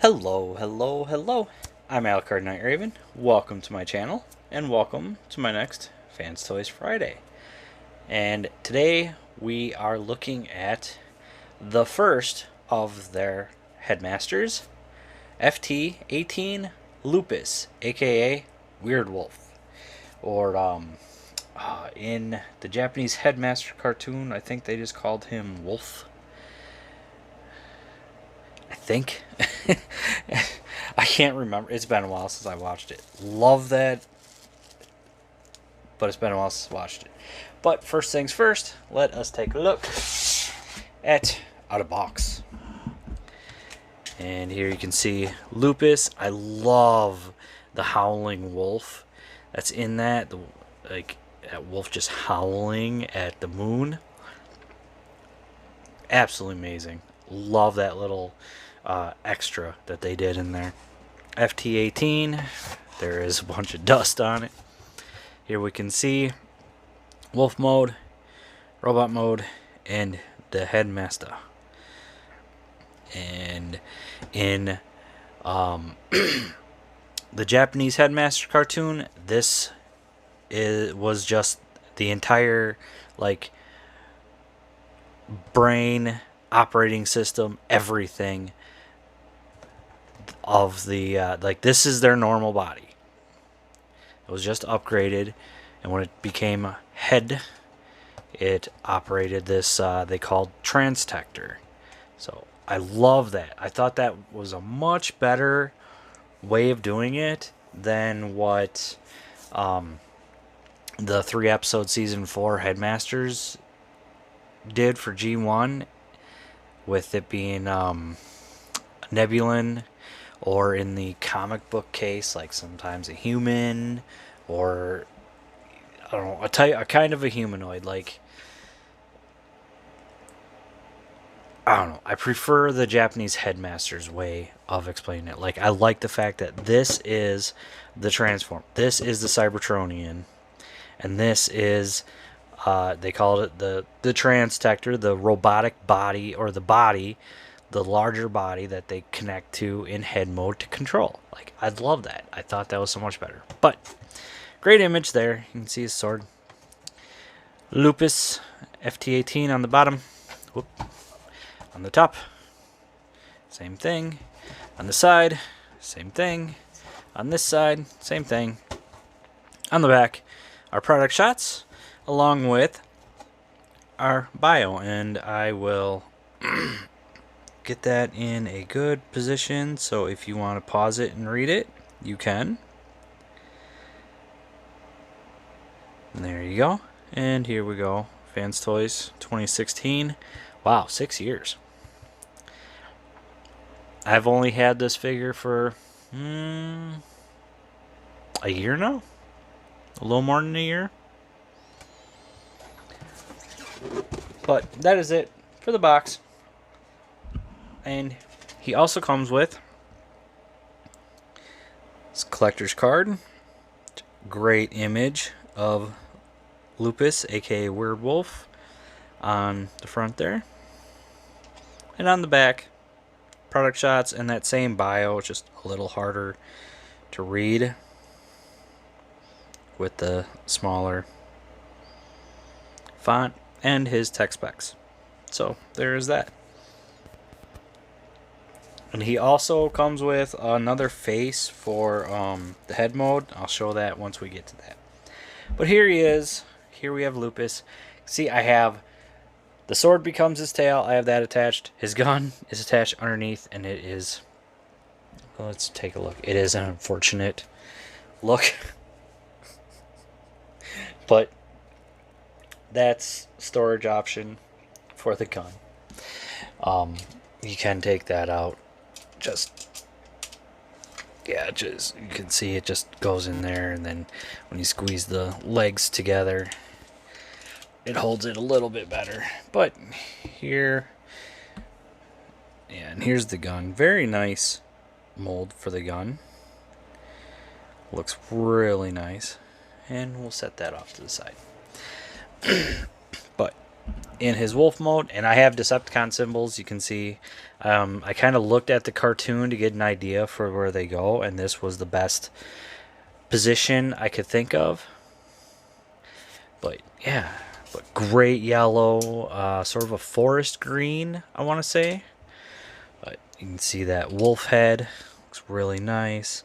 Hello, hello, hello. I'm Alucard Night Raven. Welcome to my channel, and welcome to my next Fanstoys Friday. And today we are looking at the first of their headmasters, FT-18 Lupus, aka Weirdwolf, or in the Japanese headmaster cartoon, I think they just called him Wolf. I think. I can't remember. It's been a while since I watched it. Love that, but it's been a while since I watched it. But first things first, let us take a look at out of box. And here you can see Lupus. I love the howling wolf that's in that. Like that wolf just howling at the moon. Absolutely amazing. Love that little extra that they did in there. FT-18, there is a bunch of dust on it. Here we can see wolf mode, robot mode, and the headmaster. And in the Japanese headmaster cartoon, this was just the entire like brain operating system, everything of the like this is their normal body. It was just upgraded, and when it became a head, it operated this they called Transdector. So I love that. I thought that was a much better way of doing it than what the 3-episode season 4 headmasters did for G1, with it being Nebulin, or in the comic book case, like sometimes a human, or I don't know, a kind of a humanoid. Like, I don't know. I prefer the Japanese headmaster's way of explaining it. Like, I like the fact that this is the transform. This is the Cybertronian, and this is they called it the Transdector, the robotic body, or the body, the larger body that they connect to in head mode to control. Like, I'd love that. I thought that was so much better. But great image there. You can see his sword. Lupus, FT-18 on the bottom. Whoop. On the top, same thing. On the side, same thing. On this side, same thing. On the back, our product shots, along with our bio, and I will get that in a good position, so if you want to pause it and read it, you can. And there you go. And here we go. Fanstoys 2016. Wow, 6 years. I've only had this figure for a year now? A little more than a year. But that is it for the box. And he also comes with this collector's card. Great image of Lupus, aka Weirdwolf, on the front there. And on the back, product shots and that same bio, just a little harder to read with the smaller font, and his tech specs. So there is that. And he also comes with another face for the head mode. I'll show that once we get to that. But here he is. Here we have Lupus. See, I have the sword becomes his tail. I have that attached. His gun is attached underneath, and it is... Well, let's take a look. It is an unfortunate look. But that's storage option for the gun. You can take that out. Just you can see it just goes in there, and then when you squeeze the legs together, it holds it a little bit better. But here, yeah, and here's the gun. Very nice mold for the gun. Looks really nice. And we'll set that off to the side. But in his wolf mode, and I have Decepticon symbols. You can see I kind of looked at the cartoon to get an idea for where they go, and this was the best position I could think of. But yeah, but great yellow, sort of a forest green, I want to say. But you can see that wolf head looks really nice.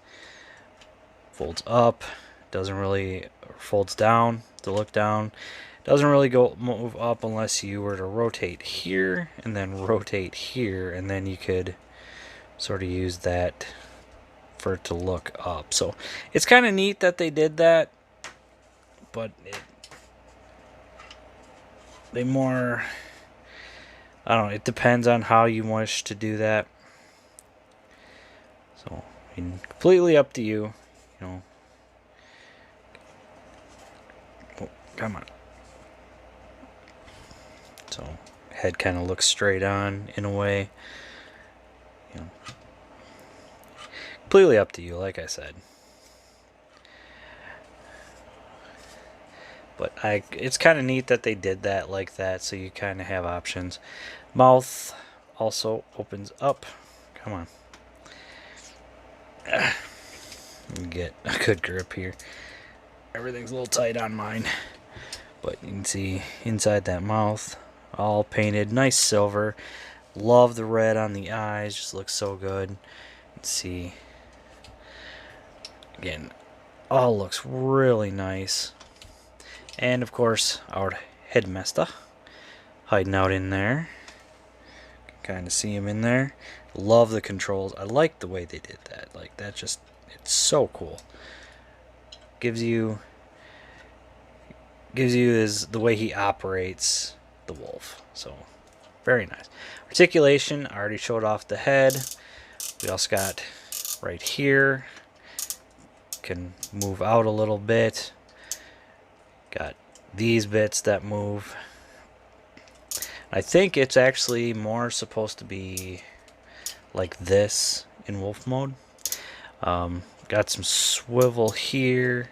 Folds up, doesn't really, folds down to look down. Doesn't really move up unless you were to rotate here and then rotate here, and then you could sort of use that for it to look up. So it's kind of neat that they did that, but I don't know, it depends on how you wish to do that. So I mean, completely up to you, you know. Oh, come on. So head kind of looks straight on in a way. You know, completely up to you, like I said. But it's kind of neat that they did that like that, so you kind of have options. Mouth also opens up. Come on. Get a good grip here. Everything's a little tight on mine. But you can see inside that mouth, all painted, nice silver. Love the red on the eyes, just looks so good. Let's see. Again, all looks really nice. And of course, our headmaster hiding out in there. Kind of see him in there. Love the controls. I like the way they did that. Like that, just it's so cool. Gives you is the way he operates the wolf. So very nice. Articulation, I already showed off the head. We also got right here. Can move out a little bit. Got these bits that move. I think it's actually more supposed to be like this in wolf mode. Got some swivel here.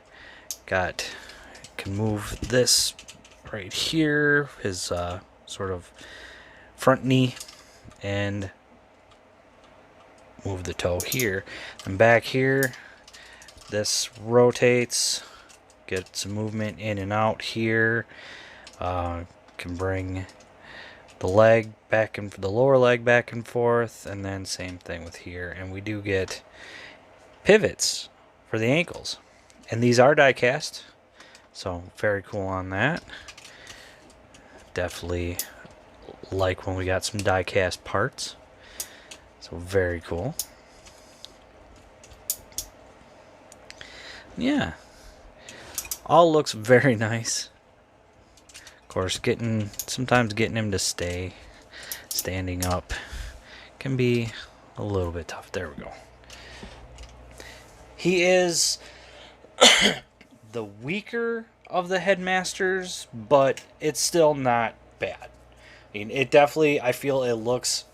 Can move this right here, his sort of front knee, and move the toe here. And back here, this rotates, get some movement in and out here. Can bring the leg back and the lower leg back and forth, and then same thing with here. And we do get pivots for the ankles, and these are die cast. So very cool on that. Definitely like when we got some die cast parts. So very cool. Yeah. All looks very nice. Of course, sometimes getting him to standing up can be a little bit tough. There we go. He is the weaker of the headmasters, but it's still not bad. I mean, it definitely, I feel it looks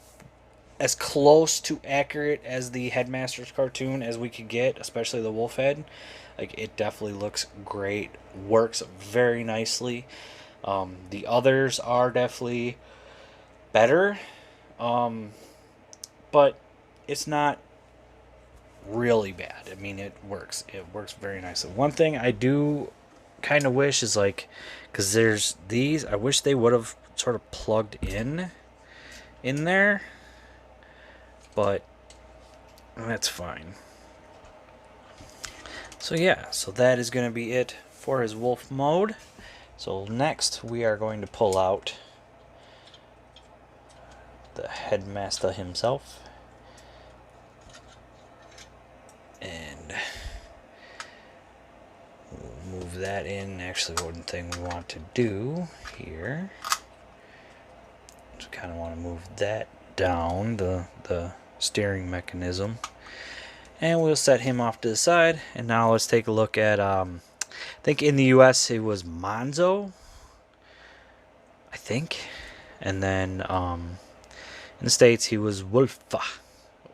as close to accurate as the headmasters cartoon as we could get, especially the wolf head. Like, it definitely looks great, works very nicely. The others are definitely better, but it's not really bad. I mean, it works very nicely. One thing I do kind of wish is, like, because there's these, I wish they would have sort of plugged in there, but that's fine. So yeah, so that is going to be it for his wolf mode. So next we are going to pull out the headmaster himself, and we'll move that in. Actually, one thing we want to do here, just kind of want to move that down, the steering mechanism, and we'll set him off to the side. And now let's take a look at I think in the US it was Monzo, I think, and then in the States he was Wolfa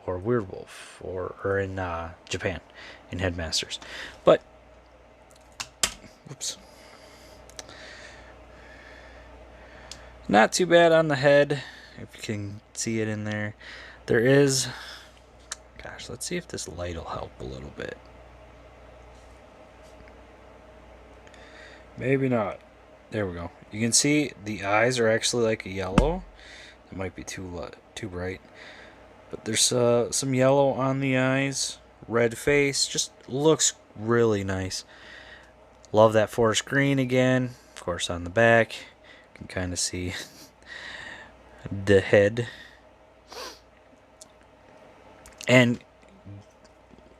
or Weirdwolf, or in Japan in Headmasters. But whoops. Not too bad on the head, if you can see it in there. There is, gosh, let's see if this light will help a little bit. Maybe not. There we go. You can see the eyes are actually like a yellow. It might be too bright. But there's some yellow on the eyes. Red face. Just looks really nice. Love that forest green again. Of course on the back. You can kind of see the head. And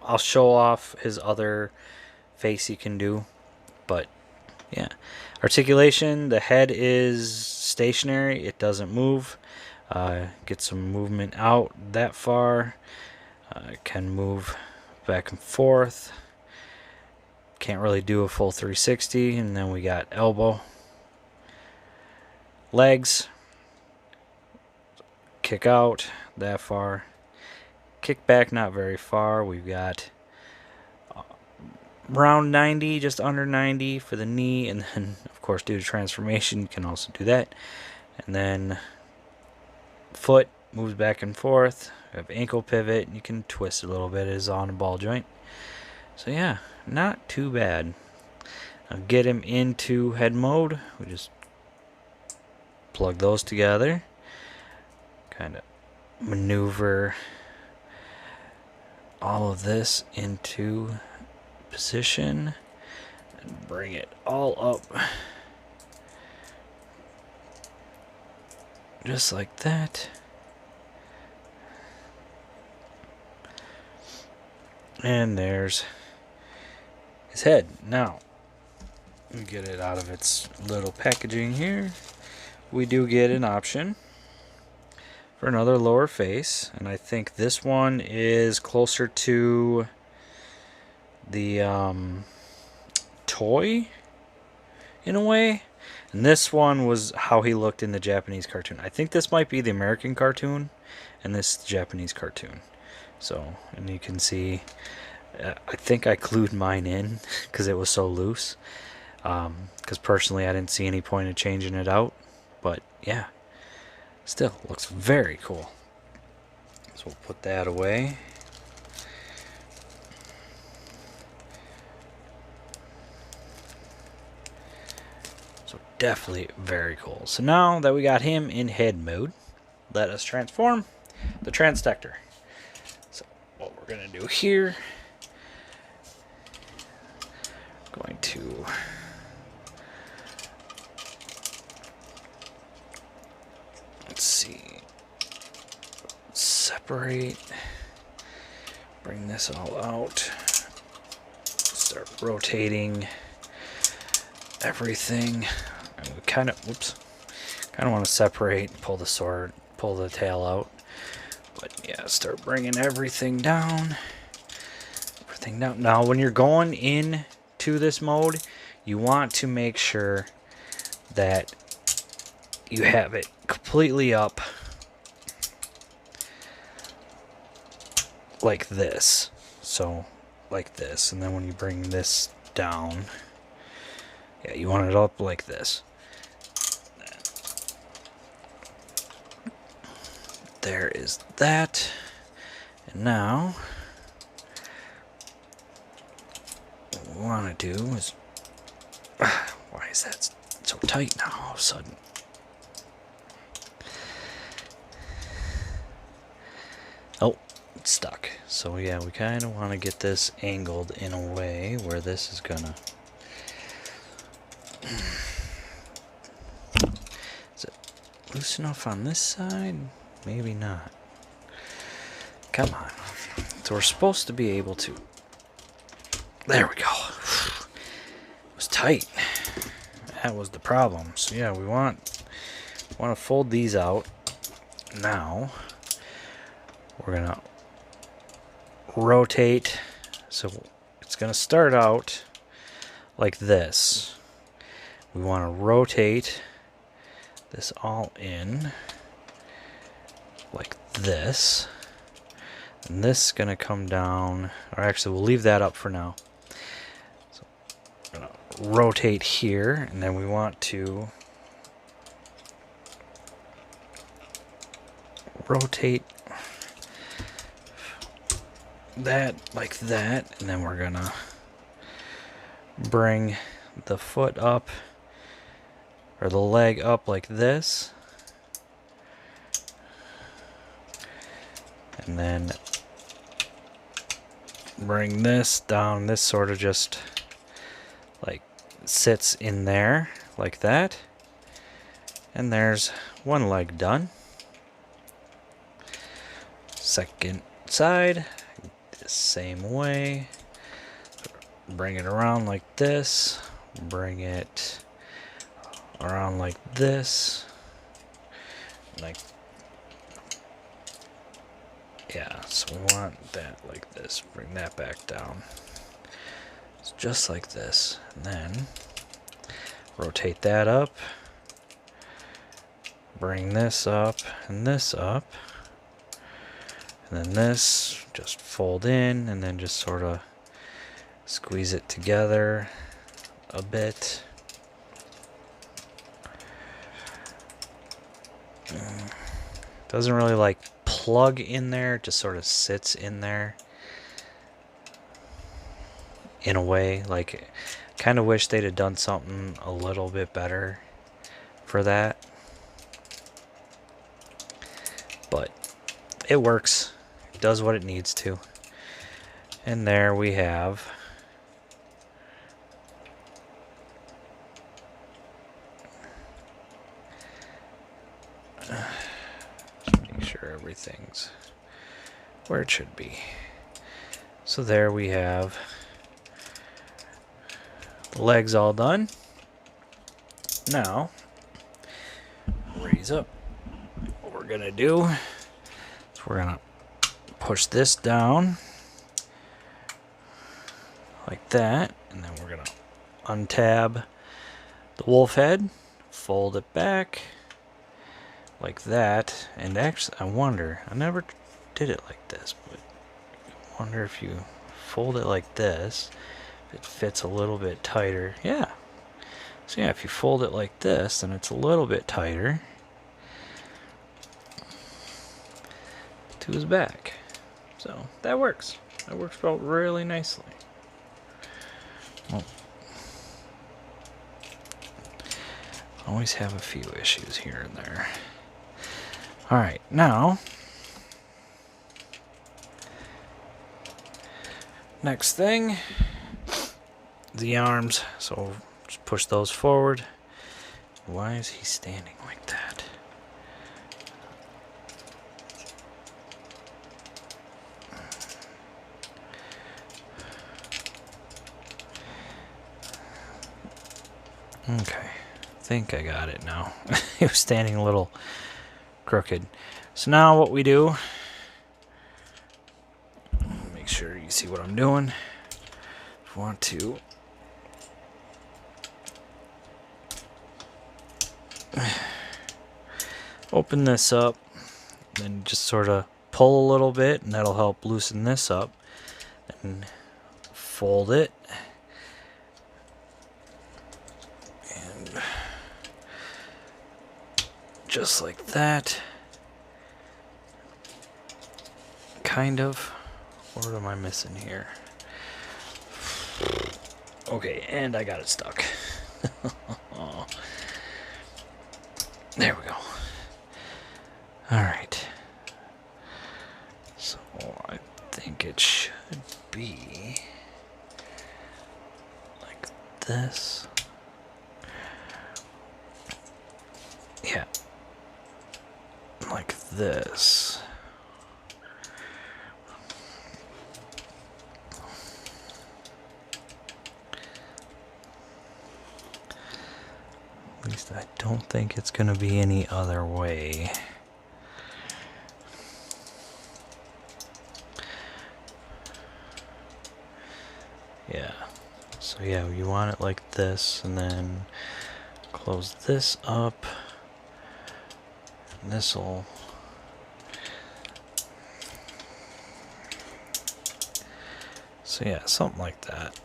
I'll show off his other face he can do. But yeah. Articulation, the head is stationary. It doesn't move. Get some movement out that far. Can move back and forth. Can't really do a full 360. And then we got elbow. Legs. Kick out that far. Kick back not very far. We've got around 90, just under 90 for the knee. And then, of course, due to transformation, you can also do that. And then foot moves back and forth. We have ankle pivot. You can twist a little bit. It is on a ball joint. So yeah, not too bad. Now get him into head mode. We just plug those together. Kind of maneuver all of this into position and bring it all up. Just like that. And there's his head. Now, we get it out of its little packaging here. We do get an option for another lower face. And I think this one is closer to the toy in a way. And this one was how he looked in the Japanese cartoon. I think this might be the American cartoon, and this is the Japanese cartoon. So, and you can see, I think I glued mine in because it was so loose. Because personally, I didn't see any point of changing it out. But yeah, still looks very cool. So we'll put that away. Definitely very cool. So now that we got him in head mode, let us transform the Transdector. So what we're going to do here, going to let's see, separate, bring this all out, start rotating everything. And we kind of want to separate, pull the tail out. But yeah, start bringing everything down. Now, when you're going into this mode, you want to make sure that you have it completely up like this. So, like this. And then when you bring this down, yeah, you want it up like this. There is that. And now, what we want to do is... why is that so tight now all of a sudden? Oh, it's stuck. So yeah, we kind of want to get this angled in a way where this is gonna... Is it loose enough on this side? Maybe not. Come on. So we're supposed to be able to... There we go. It was tight. That was the problem. So yeah, we want to fold these out. Now, we're going to rotate. So it's going to start out like this. We want to rotate this all in like this. And this is going to come down, or actually we'll leave that up for now. So we're going to rotate here, and then we want to rotate that like that, and then we're gonna bring the foot up, or the leg up like this, and then bring this down. This sort of just like sits in there like that, and there's one leg done. Second side, the same way. Bring it around like this, bring it around like this, like, yeah, so we want that like this. Bring that back down. It's just like this. And then rotate that up, bring this up and this up, and then this just fold in, and then just sort of squeeze it together a bit. Doesn't really like plug in there, it just sort of sits in there in a way. Like, kind of wish they'd have done something a little bit better for that, but it works. It does what it needs to. And there we have make sure everything's where it should be. So there we have the legs all done. Now, raise up. What we're gonna do is we're gonna push this down like that, and then we're gonna untab the wolf head, fold it back like that. And actually, I wonder, I never did it like this, but I wonder if you fold it like this, if it fits a little bit tighter. Yeah. So yeah, if you fold it like this, then it's a little bit tighter to his back. So that works. That works out really nicely. Well, always have a few issues here and there. Alright, now next thing, the arms. So just push those forward. Why is he standing like that? Okay, I think I got it now. He was standing a little crooked. So now what we do, make sure you see what I'm doing. If you want to open this up, then just sort of pull a little bit, and that'll help loosen this up, and fold it, and just like that, kind of. What am I missing here? Okay, and I got it stuck. There we go. Alright. So I think it should be like this. Yeah. Like this. At least I don't think it's going to be any other way. Yeah. So yeah, you want it like this, and then close this up. And this'll so yeah, something like that.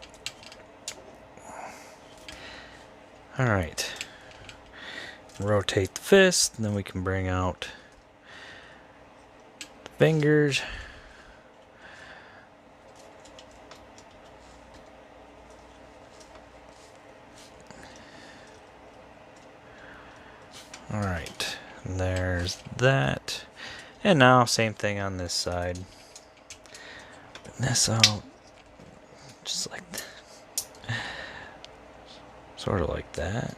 Alright. Rotate the fist, and then we can bring out fingers. Alright, there's that. And now, same thing on this side. Bring this out. Just like that. Sort of like that.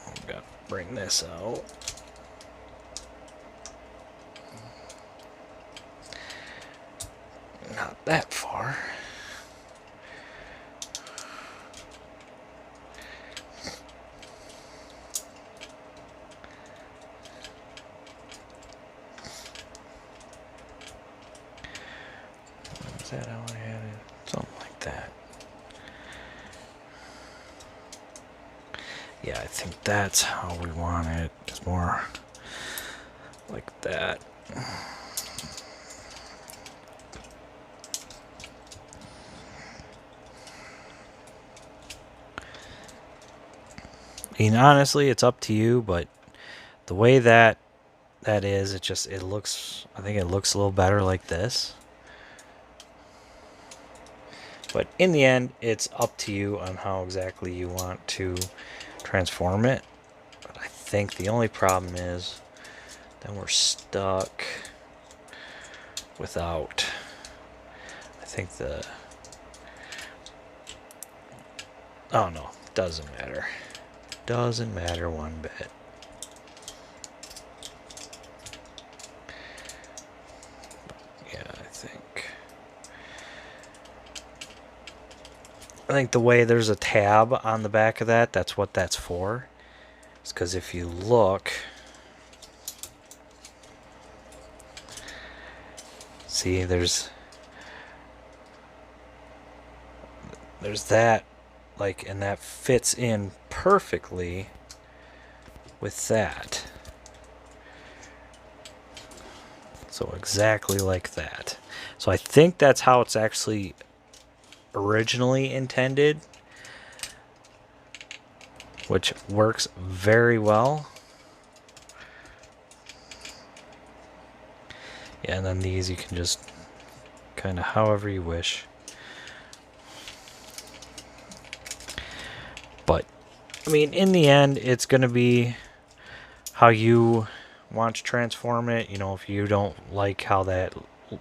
I've got to bring this out. Not that far. Is that how I had it? Something like that. Yeah, I think that's how we want it. It's more like that. I mean, honestly, it's up to you, but the way that is, it looks, I think it looks a little better like this. But in the end, it's up to you on how exactly you want to transform it. But I think the only problem is then we're stuck without, I think oh no, doesn't matter. Doesn't matter one bit. Yeah, I think the way there's a tab on the back of that, that's what that's for. It's because if you look, see, there's that, like, and that fits in perfectly with that. So exactly like that. So I think that's how it's actually originally intended, which works very well. Yeah, and then these you can just kind of however you wish. But I mean, in the end, it's going to be how you want to transform it. You know, if you don't like how that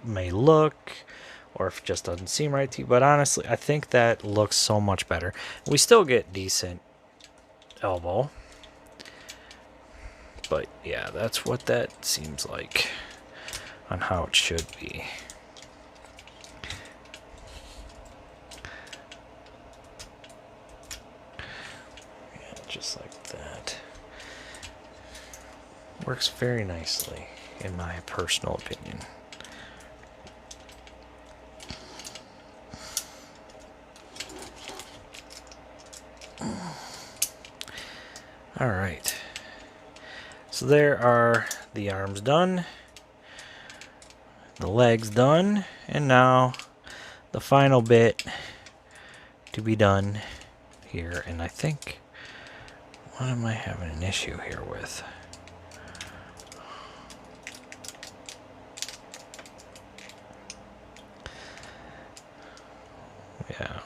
may look, or if it just doesn't seem right to you. But honestly, I think that looks so much better. We still get decent elbow. But yeah, that's what that seems like on how it should be. Yeah, just like that. Works very nicely, in my personal opinion. All right. So there are the arms done, the legs done, and now the final bit to be done here. And I think, what am I having an issue here with? Yeah.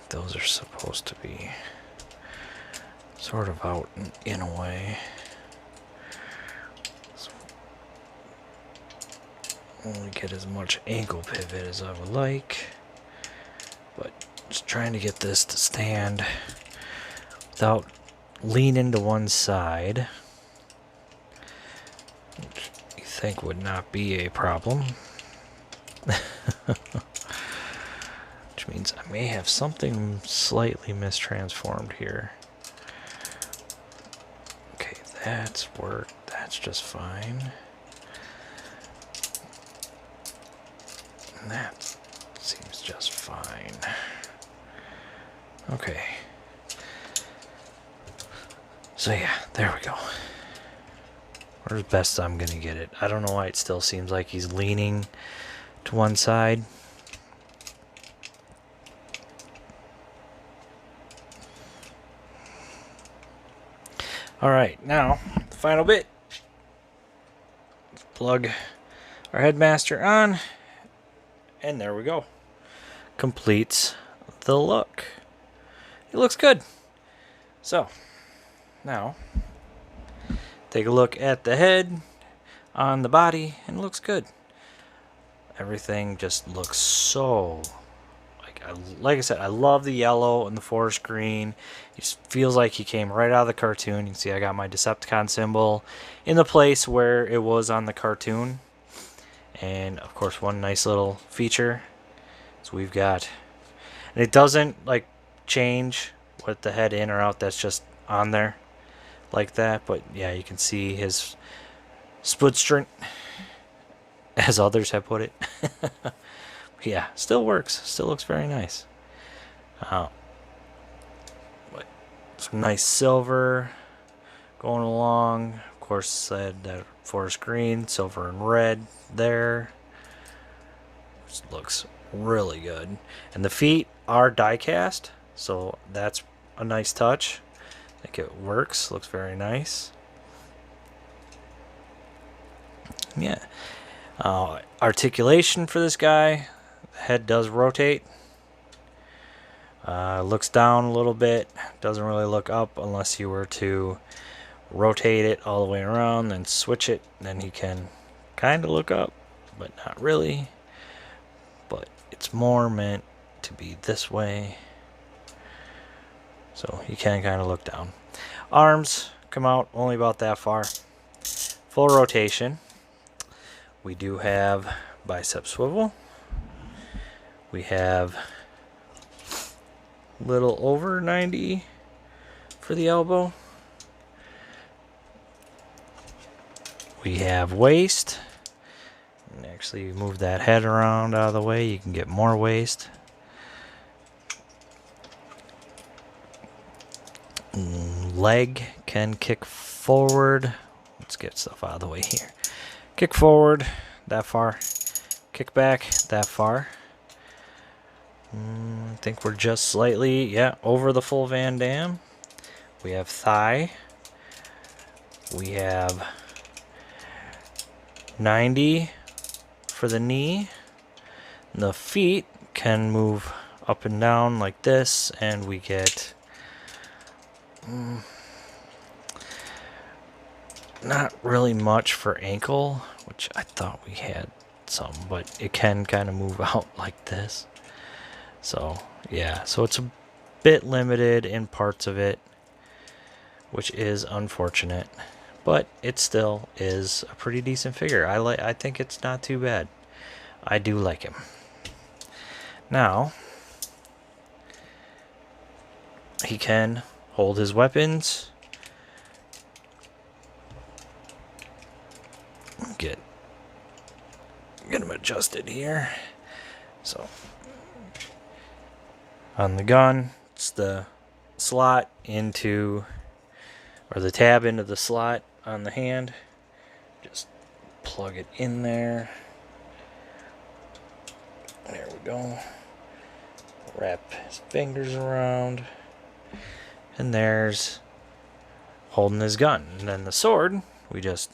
Those are supposed to be sort of out in a way. So only get as much ankle pivot as I would like, but just trying to get this to stand without leaning to one side, which you think would not be a problem. Which means I may have something slightly mistransformed here. Okay, that's worked. That's just fine. And that seems just fine. Okay. So yeah, there we go. Where's best I'm gonna get it? I don't know why it still seems like he's leaning to one side. Alright, now, the final bit. Let's plug our headmaster on, and there we go. Completes the look. It looks good. So, now, take a look at the head on the body, and it looks good. Everything just looks so... Like I said, I love the yellow and the forest green. It just feels like he came right out of the cartoon. You can see I got my Decepticon symbol in the place where it was on the cartoon. And, of course, one nice little feature is we've got... And it doesn't, like, change with the head in or out. That's just on there like that. But, yeah, you can see his split string, as others have put it. Yeah, still works. Still looks very nice. Some nice silver going along. Of course, that forest green, silver and red there. Which looks really good. And the feet are die cast, so that's a nice touch. I think it works. Looks very nice. Yeah. Articulation for this guy. The head does rotate. Looks down a little bit. Doesn't really look up unless you were to rotate it all the way around and switch it. Then he can kind of look up, but not really. But it's more meant to be this way. So you can kind of look down. Arms come out only about that far. Full rotation. We do have bicep swivel. We have little over 90 for the elbow. We have waist. And actually move that head around out of the way. You can get more waist. Leg can kick forward. Let's get stuff out of the way here. Kick forward that far. Kick back that far. I think we're just slightly, yeah, over the full Van Damme. We have thigh. We have 90 for the knee. And the feet can move up and down like this, and we get not really much for ankle, which I thought we had some, but it can kind of move out like this. So, yeah, so it's a bit limited in parts of it, which is unfortunate, but it still is a pretty decent figure. I think it's not too bad. I do like him. Now, he can hold his weapons. Get him adjusted here. So, on the gun, it's the slot into, or the tab into the slot on the hand. Just plug it in there. There we go. Wrap his fingers around. And there's holding his gun. And then the sword, we just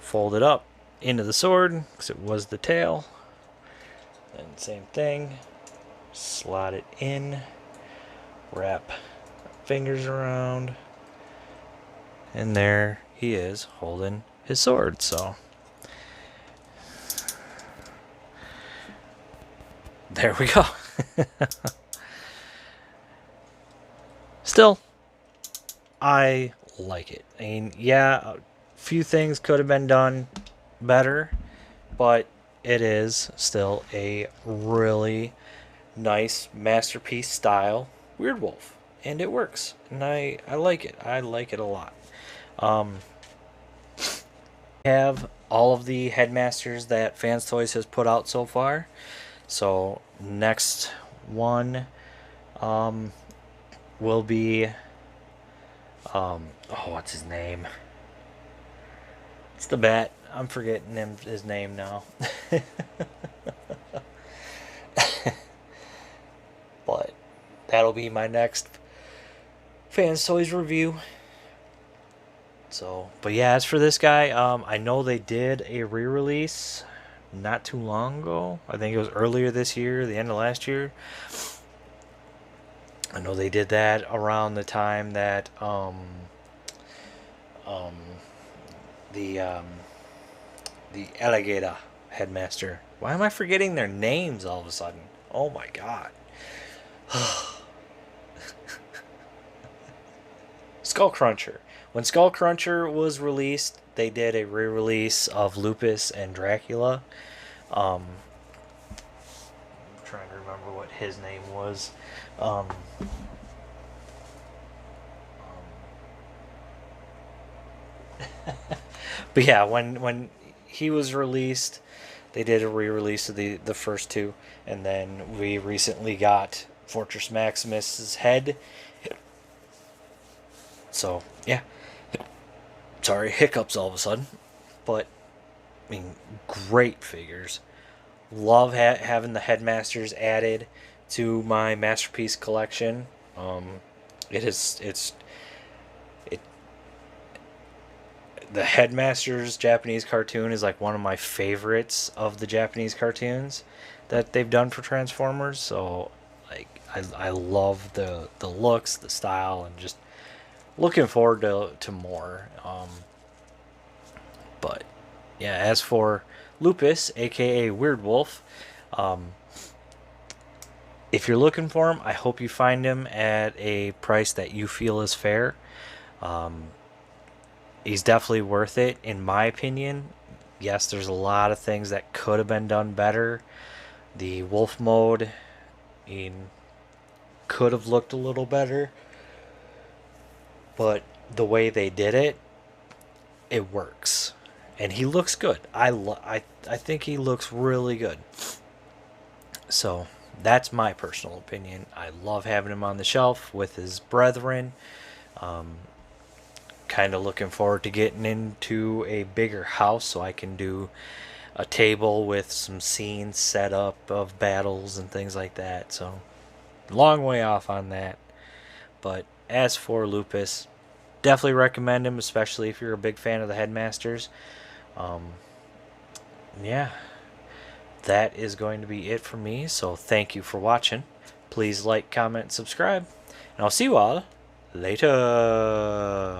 fold it up into the sword, because it was the tail. And same thing. Slot it in. Wrap fingers around. And there he is holding his sword. So there we go. Still, I like it. I mean, yeah, a few things could have been done better, but it is still a really nice masterpiece style Weirdwolf, and it works, and I like it. I like it a lot. Have all of the headmasters that Fanstoys has put out so far. So next one will be Oh, what's his name? It's the bat. I'm forgetting his name now. But that'll be my next Fanstoys review. So, but yeah, as for this guy, I know they did a re-release not too long ago. I think it was earlier this year, the end of last year. I know they did that around the time that um, the um, the alligator headmaster. Why am I forgetting their names all of a sudden? Oh my god. Skullcruncher. When Skullcruncher was released, they did a re-release of Lupus and Dracula. I'm trying to remember what his name was. Um, but yeah, when he was released, they did a re-release of the first two, and then we recently got Fortress Maximus's head. So yeah, sorry, hiccups all of a sudden, but I mean, great figures. Love having the headmasters added to my masterpiece collection. It is it the headmasters Japanese cartoon is like one of my favorites of the Japanese cartoons that they've done for Transformers. So like I love the looks, the style, and just looking forward to more. But yeah, as for Lupus, aka Weirdwolf, if you're looking for him, I hope you find him at a price that you feel is fair. He's definitely worth it, in my opinion. Yes, there's a lot of things that could have been done better. The wolf mode could have looked a little better, but the way they did it, it works, and he looks good. I think he looks really good. So that's my personal opinion. I love having him on the shelf with his brethren. Kind of looking forward to getting into a bigger house so I can do a table with some scenes set up of battles and things like that. So long way off on that. But as for Lupus, definitely recommend him, especially if you're a big fan of the Headmasters. Yeah, that is going to be it for me. So thank you for watching. Please like, comment, subscribe, and I'll see you all later.